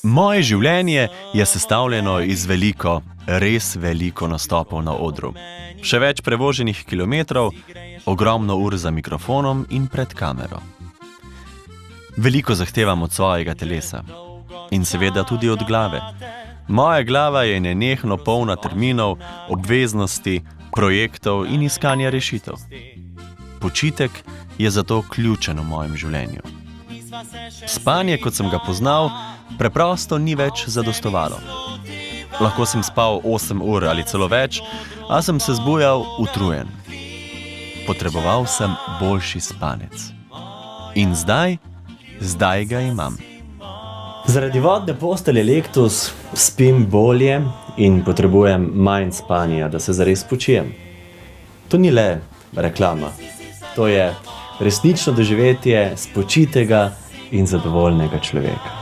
Moje življenje je sestavljeno iz veliko, res veliko nastopov na odru. Še več prevoženih kilometrov, ogromno ur za mikrofonom in pred kamero. Veliko zahtevam od svojega telesa. In seveda tudi od glave. Moja glava je nenehno polna terminov, obveznosti, projektov in iskanja rešitev. Počitek je zato ključen v mojem življenju. Spanje, kot sem ga poznal, preprosto ni več zadostovalo. Lahko sem spal 8 ur ali celo več, a sem se zbujal utrujen. Potreboval sem boljši spanec. In zdaj ga imam. Zaradi vodne postelje Lectus spim bolje in potrebujem manj spanja, da se zares spočijem. To ni le reklama. To je resnično doživetje spočitega in zadovoljnega človeka.